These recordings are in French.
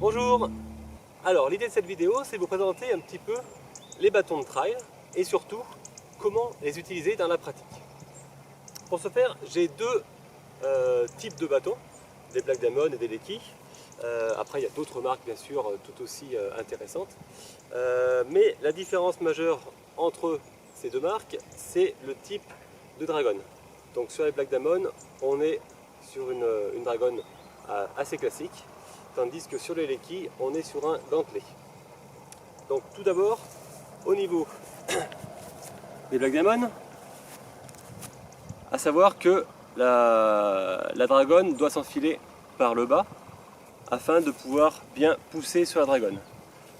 Bonjour. Alors l'idée de cette vidéo, c'est de vous présenter un petit peu les bâtons de trail et surtout comment les utiliser dans la pratique. Pour ce faire, j'ai deux types de bâtons, des Black Diamond et des Leki. Après il y a d'autres marques bien sûr tout aussi intéressantes. Mais la différence majeure entre ces deux marques, c'est le type de dragon. Donc sur les Black Diamond, on est sur une dragon assez classique, tandis que sur les Leki, on est sur un gantelet. Donc tout d'abord, au niveau des Black Diamond, à savoir que la dragon doit s'enfiler par le bas afin de pouvoir bien pousser sur la dragon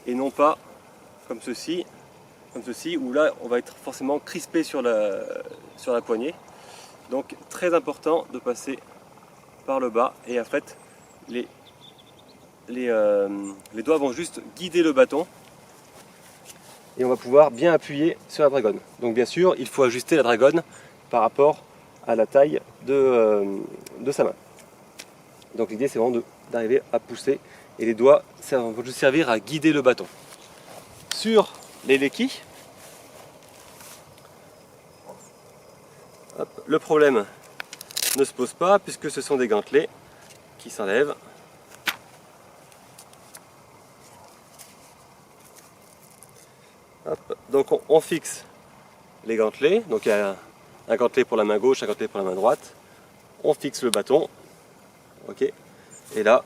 et non pas comme ceci où là on va être forcément crispé sur la poignée. Donc très important de passer par le bas et en fait les doigts vont juste guider le bâton et on va pouvoir bien appuyer sur la dragon. Donc bien sûr il faut ajuster la dragon par rapport à la taille de sa main. Donc l'idée c'est vraiment d'arriver à pousser et les doigts vont juste servir à guider le bâton. Sur les Leki, le problème ne se pose pas puisque ce sont des gantelets qui s'enlèvent. Donc on fixe les gantelets, donc il y a un gantelet pour la main gauche, un gantelet pour la main droite. On fixe le bâton, ok, et là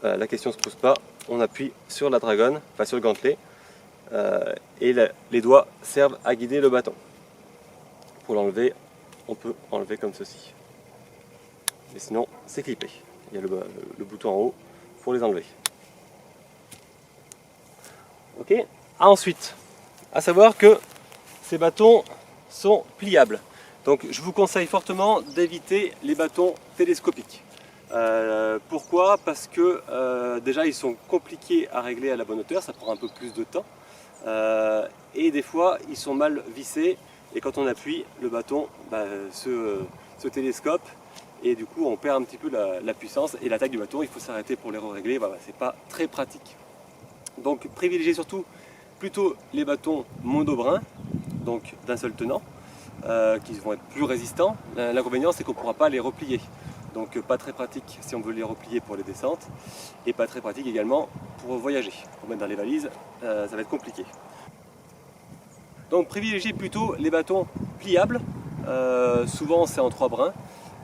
la question ne se pose pas, on appuie sur la dragon, enfin sur le gantelet, et les doigts servent à guider le bâton. Pour l'enlever, on peut enlever comme ceci. Mais sinon, c'est clippé. Il y a le bouton en haut pour les enlever. Ok. Ensuite, à savoir que ces bâtons sont pliables. Donc je vous conseille fortement d'éviter les bâtons télescopiques. Pourquoi? Parce que déjà ils sont compliqués à régler à la bonne hauteur, ça prend un peu plus de temps. Et des fois ils sont mal vissés et quand on appuie, le bâton se télescope et du coup on perd un petit peu la puissance et la taille du bâton, il faut s'arrêter pour les régler, voilà, c'est pas très pratique. Donc privilégiez surtout plutôt les bâtons monobrins, donc d'un seul tenant, qui vont être plus résistants. L'inconvénient c'est qu'on ne pourra pas les replier. Donc pas très pratique si on veut les replier pour les descentes et pas très pratique également pour voyager. Pour mettre dans les valises, ça va être compliqué. Donc privilégiez plutôt les bâtons pliables, souvent c'est en 3 brins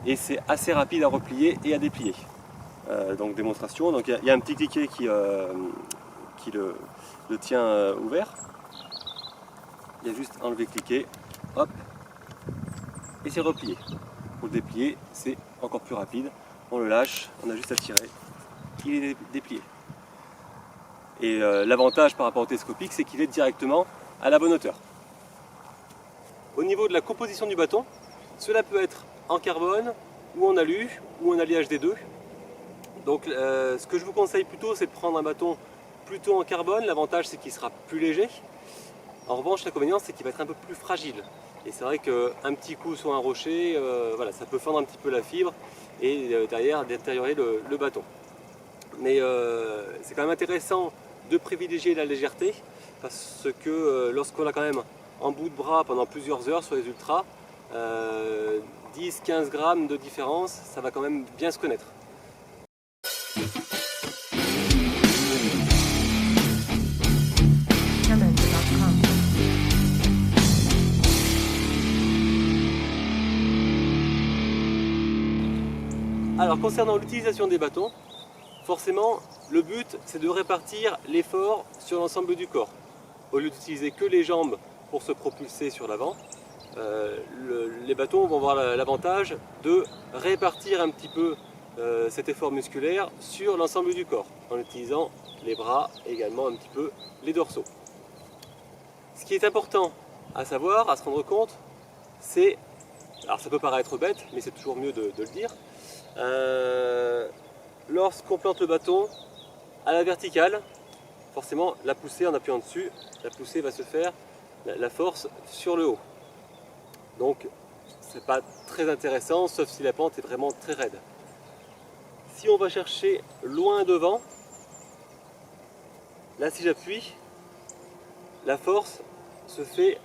et c'est assez rapide à replier et à déplier. Donc démonstration, donc il y a un petit cliquet qui le tient ouvert. Il y a juste enlever, cliquer, hop, et c'est replié. Pour le déplier, c'est encore plus rapide. On le lâche, on a juste à tirer, il est déplié. Et l'avantage par rapport au télescopique, c'est qu'il est directement à la bonne hauteur. Au niveau de la composition du bâton, cela peut être en carbone, ou en alu, ou en alliage des deux. Donc ce que je vous conseille plutôt, c'est de prendre un bâton plutôt en carbone. L'avantage, c'est qu'il sera plus léger. En revanche, l'inconvénient, c'est qu'il va être un peu plus fragile. Et c'est vrai qu'un petit coup sur un rocher, voilà, ça peut fendre un petit peu la fibre et derrière détériorer le bâton. Mais c'est quand même intéressant de privilégier la légèreté parce que lorsqu'on a quand même en bout de bras pendant plusieurs heures sur les ultras, 10-15 grammes de différence, ça va quand même bien se connaître. Alors concernant l'utilisation des bâtons, forcément le but c'est de répartir l'effort sur l'ensemble du corps. Au lieu d'utiliser que les jambes pour se propulser sur l'avant, les bâtons vont avoir l'avantage de répartir un petit peu cet effort musculaire sur l'ensemble du corps en utilisant les bras et également un petit peu les dorsaux. Ce qui est important à savoir, à se rendre compte, c'est, alors ça peut paraître bête mais c'est toujours mieux de le dire, lorsqu'on plante le bâton à la verticale, forcément la poussée en appuyant dessus, la poussée va se faire, la force sur le haut. Donc c'est pas très intéressant sauf si la pente est vraiment très raide. Si on va chercher loin devant, Là, si j'appuie, la force se fait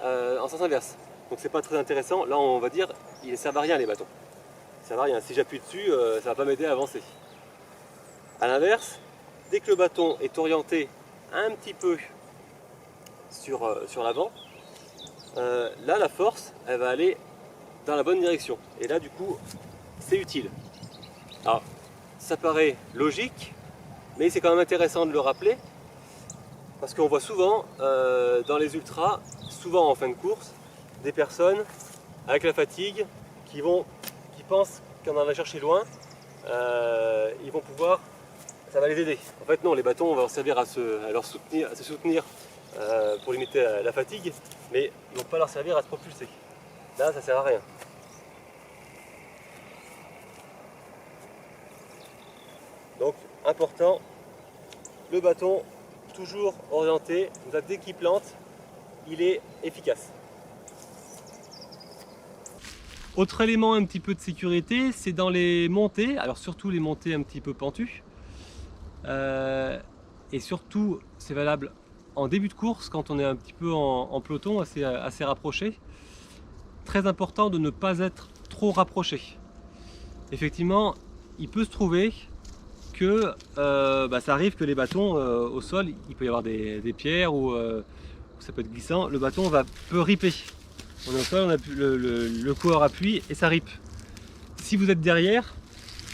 en sens inverse. Donc c'est pas très intéressant. Là, on va dire, ils ne servent à rien les bâtons. Ça servent à rien. Si j'appuie dessus, ça va pas m'aider à avancer. A l'inverse, dès que le bâton est orienté un petit peu sur l'avant, là, la force, elle va aller dans la bonne direction. Et là, du coup, c'est utile. Alors, ça paraît logique, mais c'est quand même intéressant de le rappeler, parce qu'on voit souvent dans les ultras, souvent en fin de course, des personnes avec la fatigue qui pensent qu'en allant chercher loin, ils vont pouvoir, ça va les aider. En fait non, les bâtons on va leur servir à se soutenir pour limiter la fatigue, mais ils ne vont pas leur servir à se propulser. Là ça sert à rien. Donc important, le bâton toujours orienté, dès qu'il plante, il est efficace. Autre élément un petit peu de sécurité, c'est dans les montées, alors surtout les montées un petit peu pentues. Et surtout, c'est valable en début de course, quand on est un petit peu en peloton assez rapproché. Très important de ne pas être trop rapproché. Effectivement, il peut se trouver que ça arrive que les bâtons au sol, il peut y avoir des pierres ou ça peut être glissant, le bâton peut ripper. On est au sol, le coureur appuie et ça rip. Si vous êtes derrière,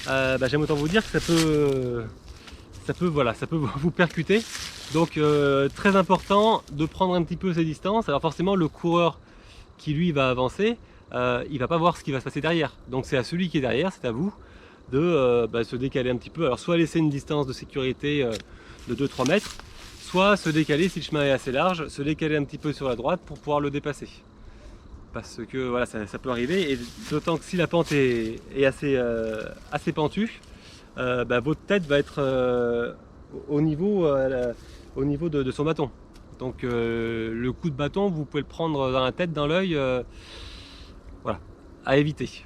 j'aime autant vous dire que ça peut vous percuter. Donc très important de prendre un petit peu ces distances. Alors forcément le coureur qui lui va avancer, il va pas voir ce qui va se passer derrière. Donc c'est à celui qui est derrière, c'est à vous de se décaler un petit peu. Alors soit laisser une distance de sécurité de 2-3 mètres, soit se décaler si le chemin est assez large, se décaler un petit peu sur la droite pour pouvoir le dépasser. Parce que voilà, ça peut arriver, et d'autant que si la pente est assez pentue, votre tête va être au niveau de son bâton. Donc le coup de bâton, vous pouvez le prendre dans la tête, dans l'œil, voilà, à éviter.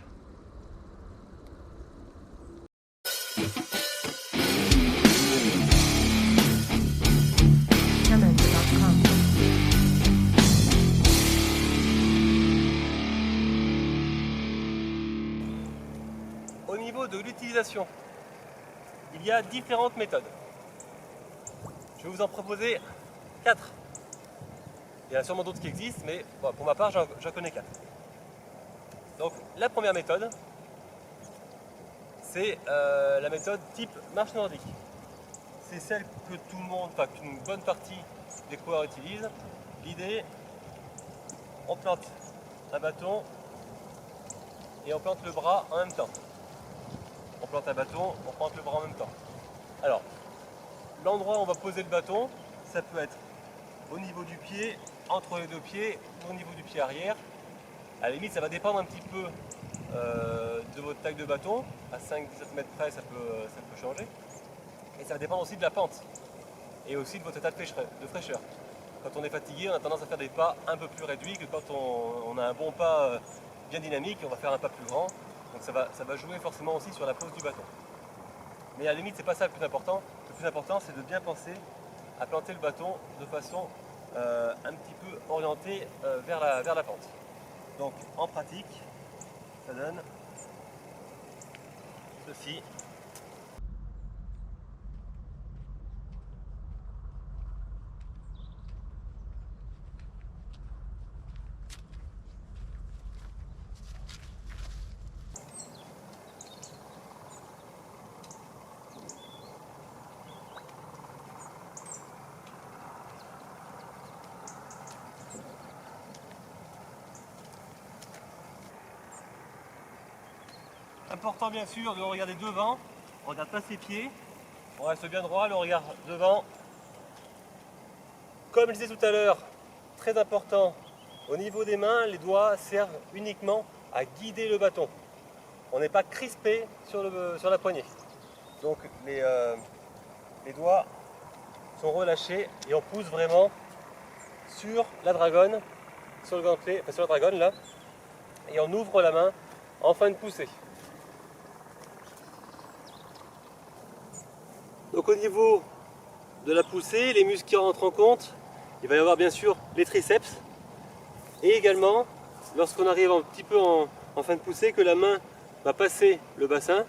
Au niveau de l'utilisation, il y a différentes méthodes. Je vais vous en proposer 4. Il y en a sûrement d'autres qui existent, mais bon, pour ma part, j'en connais 4. Donc la première méthode, c'est la méthode type marche nordique. C'est celle que tout le monde, enfin qu'une bonne partie des coureurs utilisent. L'idée, on plante un bâton et on plante le bras en même temps. On plante un bâton, on plante le bras en même temps. Alors, l'endroit où on va poser le bâton, ça peut être au niveau du pied, entre les deux pieds, ou au niveau du pied arrière. À la limite, ça va dépendre un petit peu de votre taille de bâton. À 5-17 mètres près, ça peut changer. Et ça va dépendre aussi de la pente et aussi de votre état de fraîcheur. Quand on est fatigué, on a tendance à faire des pas un peu plus réduits que quand on a un bon pas bien dynamique, on va faire un pas plus grand. Donc ça va jouer forcément aussi sur la pose du bâton. Mais à la limite, c'est pas ça le plus important. Le plus important, c'est de bien penser à planter le bâton de façon un petit peu orientée vers la pente. Donc en pratique, ça donne ceci. Important bien sûr de regarder devant, on regarde pas ses pieds, on reste bien droit, le regard devant. Comme je disais tout à l'heure, très important, au niveau des mains, les doigts servent uniquement à guider le bâton. On n'est pas crispé sur la poignée. Donc les doigts sont relâchés et on pousse vraiment sur la dragonne, sur le gantelet, enfin sur la dragonne là, et on ouvre la main en fin de poussée. Donc au niveau de la poussée, les muscles qui rentrent en compte, il va y avoir bien sûr les triceps. Et également, lorsqu'on arrive un petit peu en fin de poussée, que la main va passer le bassin,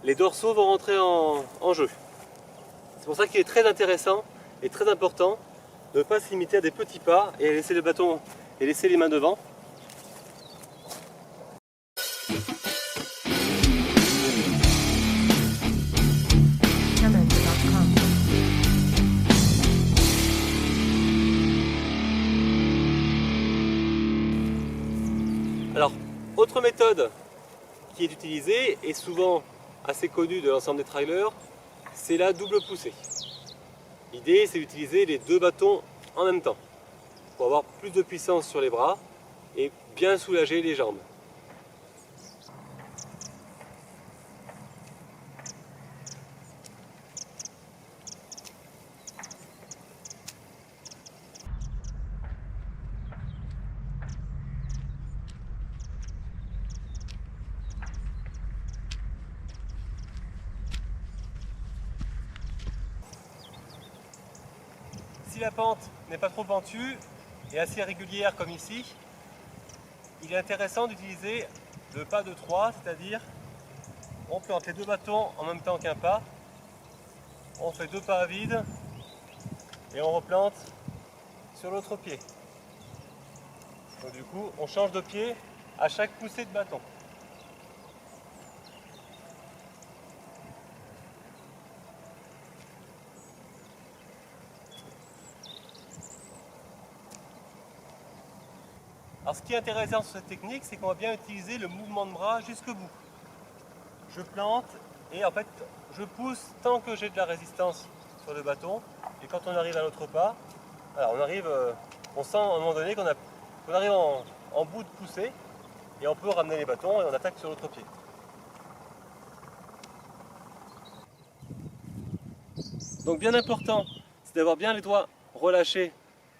les dorsaux vont rentrer en jeu. C'est pour ça qu'il est très intéressant et très important de ne pas se limiter à des petits pas et à laisser le bâton et laisser les mains devant. Alors, autre méthode qui est utilisée et souvent assez connue de l'ensemble des trailers, c'est la double poussée. L'idée, c'est d'utiliser les deux bâtons en même temps pour avoir plus de puissance sur les bras et bien soulager les jambes. Si la pente n'est pas trop pentue et assez régulière comme ici, il est intéressant d'utiliser le pas de 3, c'est-à-dire on plante les deux bâtons en même temps qu'un pas, on fait deux pas à vide et on replante sur l'autre pied. Donc du coup, on change de pied à chaque poussée de bâton. Alors ce qui est intéressant sur cette technique, c'est qu'on va bien utiliser le mouvement de bras jusqu'au bout. Je plante et en fait je pousse tant que j'ai de la résistance sur le bâton. Et quand on arrive à l'autre pas, alors on sent à un moment donné qu'on arrive en bout de poussée et on peut ramener les bâtons et on attaque sur l'autre pied. Donc bien important, c'est d'avoir bien les doigts relâchés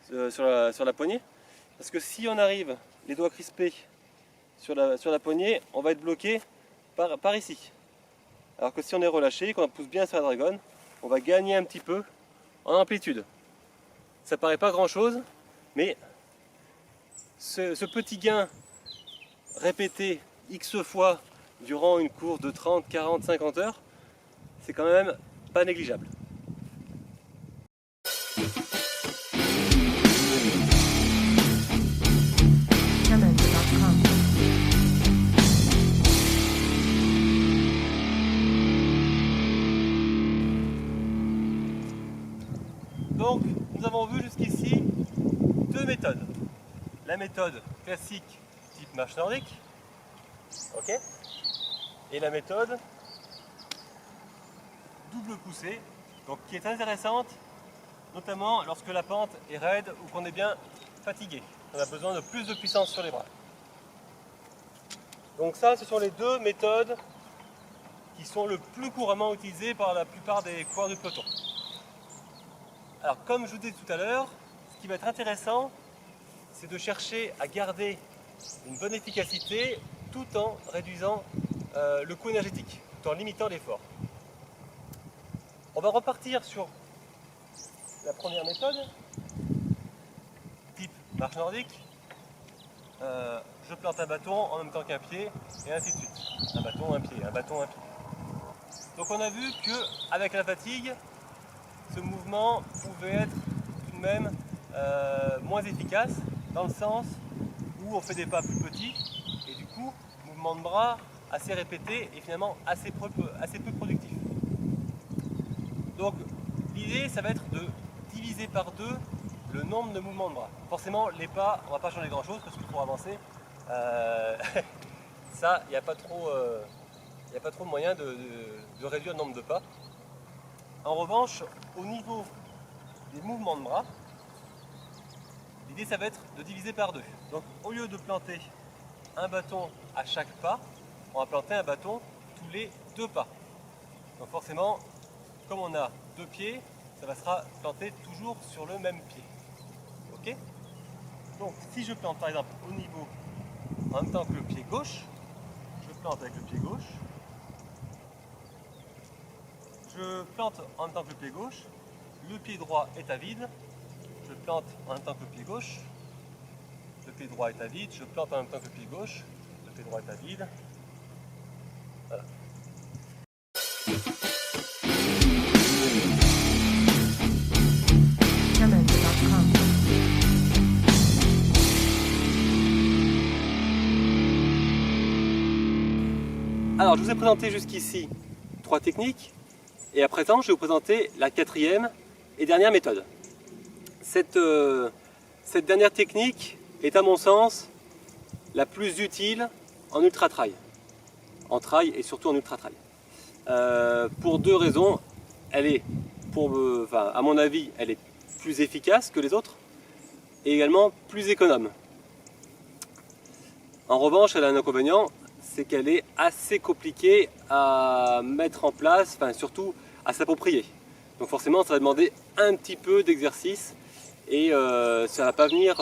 sur la poignée. Parce que si on arrive les doigts crispés sur la poignée, on va être bloqué par ici. Alors que si on est relâché, qu'on pousse bien sur la dragonne, on va gagner un petit peu en amplitude. Ça paraît pas grand chose, mais ce petit gain répété X fois durant une course de 30, 40, 50 heures, c'est quand même pas négligeable. Donc, nous avons vu jusqu'ici deux méthodes. La méthode classique type marche nordique, ok, et la méthode double poussée, donc qui est intéressante, notamment lorsque la pente est raide ou qu'on est bien fatigué. On a besoin de plus de puissance sur les bras. Donc ça, ce sont les deux méthodes qui sont le plus couramment utilisées par la plupart des coureurs du peloton. Alors comme je vous disais tout à l'heure, ce qui va être intéressant, c'est de chercher à garder une bonne efficacité tout en réduisant le coût énergétique, tout en limitant l'effort. On va repartir sur la première méthode, type marche nordique. Je plante un bâton en même temps qu'un pied, et ainsi de suite. Un bâton, un pied, un bâton, un pied. Donc on a vu qu'avec la fatigue, ce mouvement pouvait être tout de même moins efficace, dans le sens où on fait des pas plus petits, et du coup, mouvement de bras assez répété et finalement assez peu productif. Donc l'idée, ça va être de diviser par deux le nombre de mouvements de bras. Forcément, les pas, on ne va pas changer grand chose parce que pour avancer, ça, il n'y a pas trop de moyen de réduire le nombre de pas. En revanche, au niveau des mouvements de bras, l'idée, ça va être de diviser par deux. Donc au lieu de planter un bâton à chaque pas, on va planter un bâton tous les deux pas. Donc forcément, comme on a deux pieds, ça va sera planté toujours sur le même pied. Ok ? Donc si je plante par exemple au niveau, en même temps que le pied gauche, je plante avec le pied gauche, je plante en même temps que le pied gauche, le pied droit est à vide, je plante en même temps que le pied gauche. Le pied droit est à vide, je plante en même temps que le pied gauche. Le pied droit est à vide. Voilà. Alors, je vous ai présenté jusqu'ici 3 techniques. Et à présent, je vais vous présenter la 4e et dernière méthode. Cette dernière technique est à mon sens la plus utile en ultra trail. En trail et surtout en ultra trail. Pour 2 raisons. Elle est, à mon avis, elle est plus efficace que les autres et également plus économe. En revanche, elle a un inconvénient, c'est qu'elle est assez compliquée à mettre en place, surtout à s'approprier. Donc forcément, ça va demander un petit peu d'exercice et ça ne va pas venir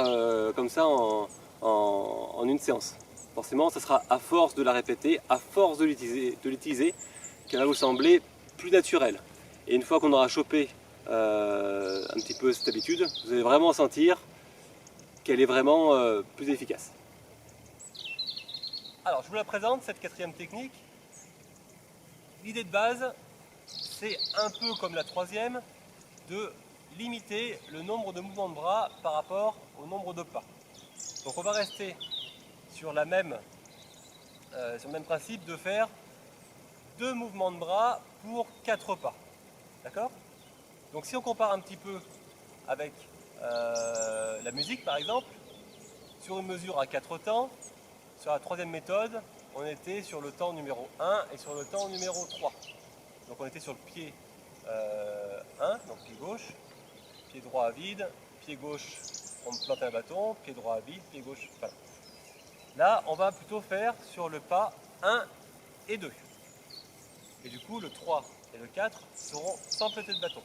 comme ça en une séance. Forcément, ça sera à force de la répéter, à force de l'utiliser, qu'elle va vous sembler plus naturelle. Et une fois qu'on aura chopé un petit peu cette habitude, vous allez vraiment sentir qu'elle est vraiment plus efficace. Alors, je vous la présente, cette 4e technique. L'idée de base, c'est un peu comme la 3e, de limiter le nombre de mouvements de bras par rapport au nombre de pas. Donc on va rester sur le même principe de faire 2 mouvements de bras pour 4 pas. D'accord? Donc si on compare un petit peu avec la musique par exemple, sur une mesure à 4 temps, sur la 3e méthode, on était sur le temps numéro 1 et sur le temps numéro 3. Donc on était sur le pied 1, donc pied gauche, pied droit à vide, pied gauche, on plante un bâton, pied droit à vide, pied gauche, voilà. Là, on va plutôt faire sur le pas 1 et 2. Et du coup, le 3 et le 4 seront sans planter de bâton.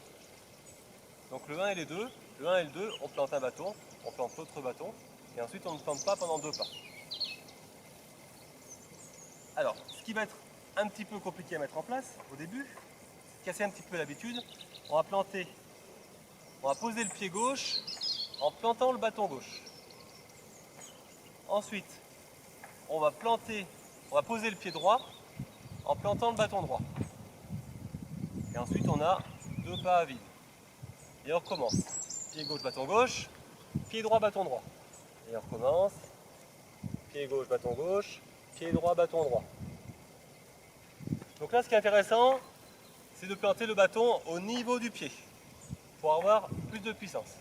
Donc le 1 et les 2, le 1 et le 2, on plante un bâton, on plante l'autre bâton, et ensuite on ne plante pas pendant 2 pas. Alors, ce qui va être un petit peu compliqué à mettre en place au début, casser un petit peu l'habitude, on va poser le pied gauche en plantant le bâton gauche. Ensuite, on va poser le pied droit en plantant le bâton droit. Et ensuite, on a 2 pas à vide. Et on recommence. Pied gauche, bâton gauche, pied droit, bâton droit. Et on recommence. Pied gauche, bâton gauche, pied droit, bâton droit. Donc là, ce qui est intéressant, c'est de planter le bâton au niveau du pied pour avoir plus de puissance.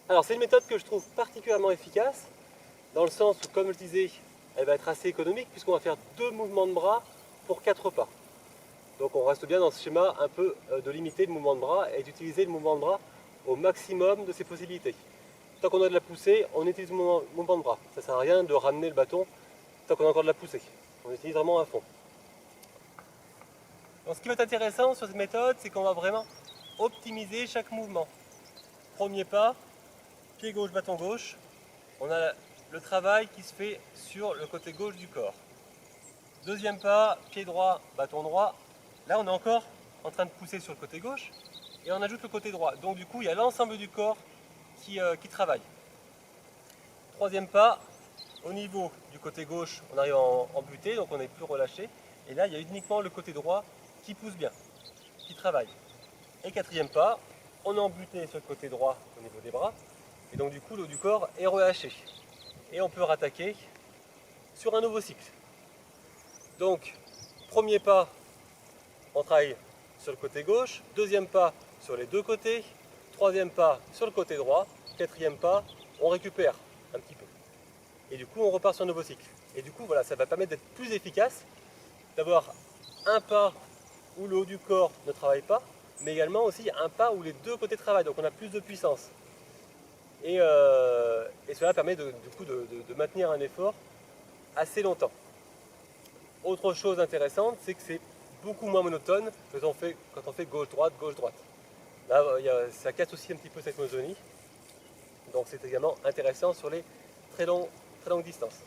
Alors c'est une méthode que je trouve particulièrement efficace, dans le sens où, comme je le disais, elle va être assez économique puisqu'on va faire 2 mouvements de bras pour 4 pas. Donc on reste bien dans ce schéma un peu de limiter le mouvement de bras et d'utiliser le mouvement de bras au maximum de ses possibilités. Tant qu'on a de la poussée, on utilise le mouvement de bras. Ça ne sert à rien de ramener le bâton tant qu'on a encore de la poussée. On utilise vraiment à fond. Donc ce qui va être intéressant sur cette méthode, c'est qu'on va vraiment optimiser chaque mouvement. Premier pas, pied gauche, bâton gauche. On a le travail qui se fait sur le côté gauche du corps. Deuxième pas, pied droit, bâton droit. Là, on est encore en train de pousser sur le côté gauche et on ajoute le côté droit. Donc du coup, il y a l'ensemble du corps qui travaille. Troisième pas, au niveau du côté gauche, on arrive en butée, donc on est plus relâché. Et là, il y a uniquement le côté droit qui pousse bien, qui travaille. Et quatrième pas, on est en butée sur le côté droit au niveau des bras. Et donc du coup, le haut du corps est relâché. Et on peut rattaquer sur un nouveau cycle. Donc, premier pas, on travaille sur le côté gauche. Deuxième pas, sur les deux côtés. Troisième pas, sur le côté droit. Quatrième pas, on récupère un petit peu. Et du coup, on repart sur un nouveau cycle. Et du coup, voilà, ça va permettre d'être plus efficace, d'avoir un pas où le haut du corps ne travaille pas, mais également aussi un pas où les deux côtés travaillent. Donc on a plus de puissance. Et cela permet du coup de maintenir un effort assez longtemps. Autre chose intéressante, c'est que c'est beaucoup moins monotone que quand on fait gauche-droite, gauche-droite. Là, ça casse aussi un petit peu cette monotonie. Donc c'est également intéressant sur les très longues distances.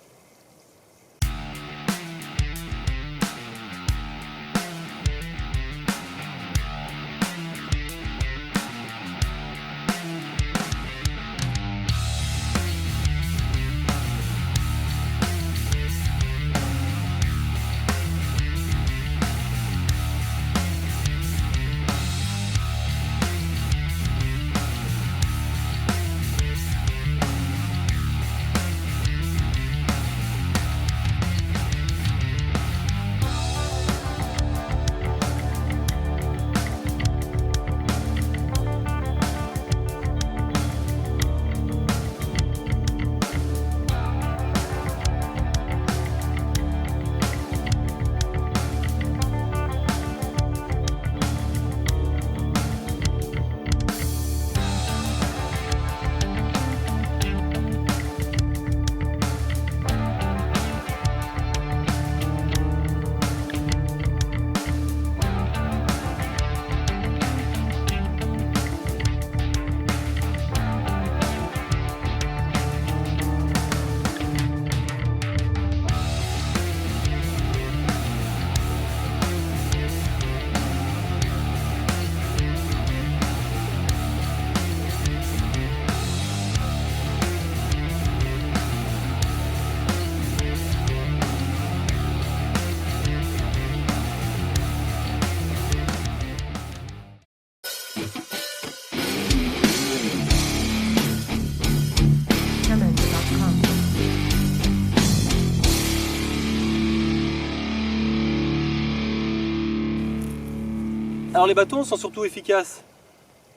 Alors les bâtons sont surtout efficaces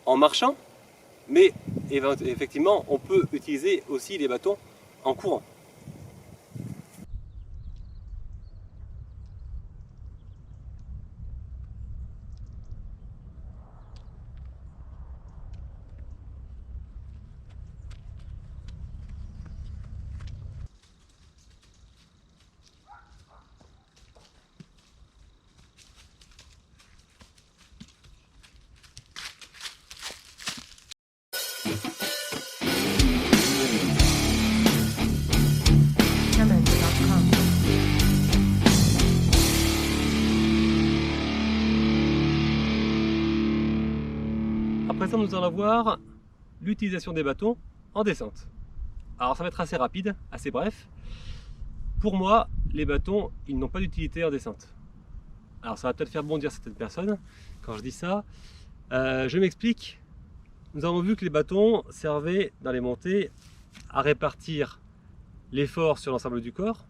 en marchant, mais effectivement on peut utiliser aussi les bâtons en courant. Après ça, nous allons voir l'utilisation des bâtons en descente. Alors ça va être assez rapide, assez bref. Pour moi, les bâtons, ils n'ont pas d'utilité en descente. Alors ça va peut-être faire bondir certaines personnes quand je dis ça. Je m'explique. Nous avons vu que les bâtons servaient dans les montées à répartir l'effort sur l'ensemble du corps.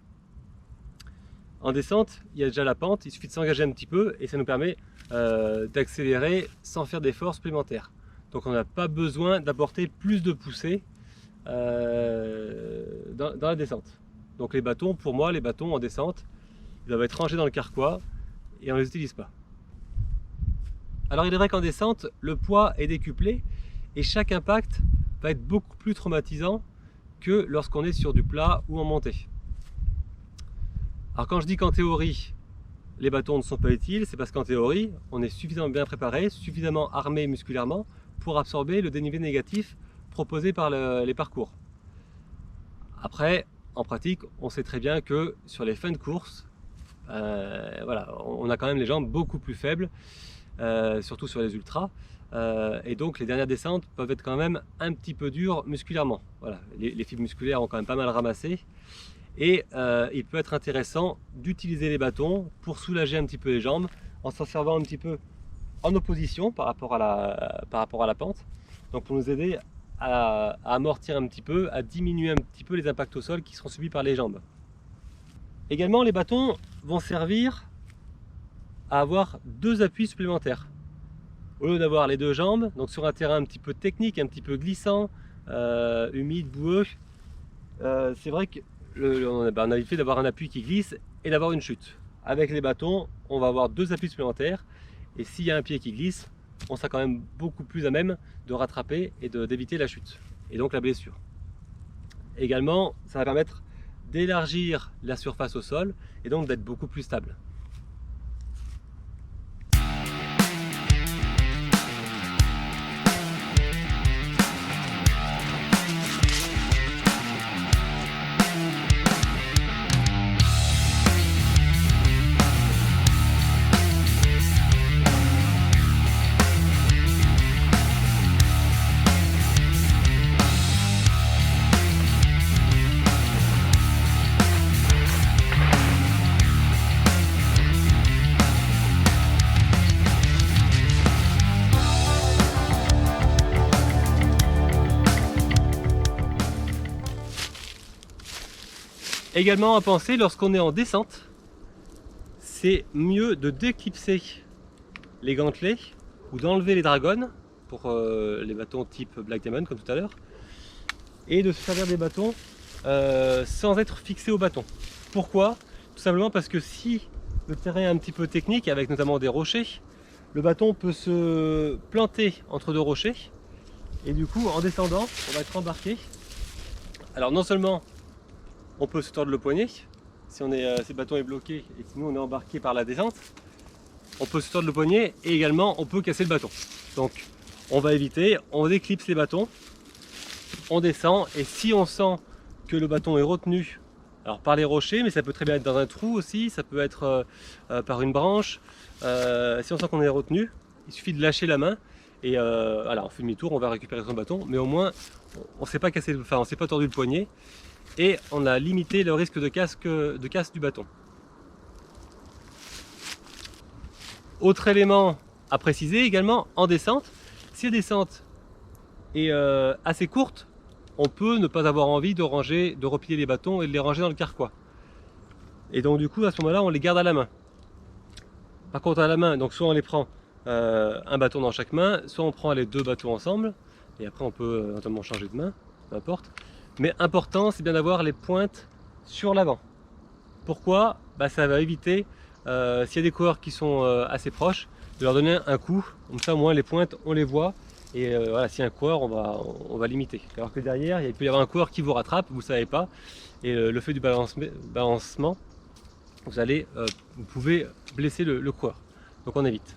En descente, il y a déjà la pente, il suffit de s'engager un petit peu et ça nous permet d'accélérer sans faire d'efforts supplémentaires. Donc on n'a pas besoin d'apporter plus de poussée dans la descente. Donc les bâtons, pour moi, les bâtons en descente, ils doivent être rangés dans le carquois et on ne les utilise pas. Alors il est vrai qu'en descente, le poids est décuplé et chaque impact va être beaucoup plus traumatisant que lorsqu'on est sur du plat ou en montée. Alors quand je dis qu'en théorie, les bâtons ne sont pas utiles, c'est parce qu'en théorie, on est suffisamment bien préparé, suffisamment armé musculairement pour absorber le dénivelé négatif proposé par les parcours. Après, en pratique, on sait très bien que sur les fins de course, voilà, on a quand même les jambes beaucoup plus faibles, surtout sur les ultras, et donc les dernières descentes peuvent être quand même un petit peu dures musculairement. Voilà, les fibres musculaires ont quand même pas mal ramassé. Et il peut être intéressant d'utiliser les bâtons pour soulager un petit peu les jambes en s'en servant un petit peu en opposition par rapport à la pente. Donc pour nous aider à amortir un petit peu, à diminuer un petit peu les impacts au sol qui seront subis par les jambes. Également, les bâtons vont servir à avoir deux appuis supplémentaires. Au lieu d'avoir les deux jambes, donc sur un terrain un petit peu technique, un petit peu glissant, humide, boueux, c'est vrai que on a l'effet d'avoir un appui qui glisse et d'avoir une chute. Avec les bâtons, on va avoir deux appuis supplémentaires et s'il y a un pied qui glisse, on sera quand même beaucoup plus à même de rattraper et d'éviter la chute et donc la blessure. Également, ça va permettre d'élargir la surface au sol et donc d'être beaucoup plus stable. Également à penser, lorsqu'on est en descente, c'est mieux de déclipser les gantelets ou d'enlever les dragons pour les bâtons type Black Diamond comme tout à l'heure, et de se servir des bâtons sans être fixé au bâton. Pourquoi? Tout simplement parce que si le terrain est un petit peu technique, avec notamment des rochers, le bâton peut se planter entre deux rochers, et du coup en descendant on va être embarqué. Alors non seulement on peut se tordre le poignet si si le bâton est bloqué et si nous on est embarqué par la descente, on peut se tordre le poignet et également on peut casser le bâton. Donc on va éviter, on déclipse les bâtons, on descend, et si on sent que le bâton est retenu, alors par les rochers, mais ça peut très bien être dans un trou aussi, ça peut être par une branche, si on sent qu'on est retenu, il suffit de lâcher la main et voilà, on fait demi-tour, on va récupérer son bâton, mais au moins on ne s'est pas cassé, enfin on s'est pas tordu le poignet et on a limité le risque de casse du bâton. Autre élément à préciser également en descente, si la descente est assez courte, on peut ne pas avoir envie de replier les bâtons et de les ranger dans le carquois. Et donc du coup à ce moment-là on les garde à la main. Par contre à la main, donc soit on les prend un bâton dans chaque main, soit on prend les deux bâtons ensemble, et après on peut notamment changer de main, peu importe. Mais important, c'est bien d'avoir les pointes sur l'avant. Pourquoi? Ça va éviter, s'il y a des coureurs qui sont assez proches, de leur donner un coup, comme ça au moins les pointes on les voit, et voilà, si un coureur on va limiter. Alors que derrière il peut y avoir un coureur qui vous rattrape, vous ne savez pas, et le fait du balancement, vous pouvez blesser le coureur, donc on évite.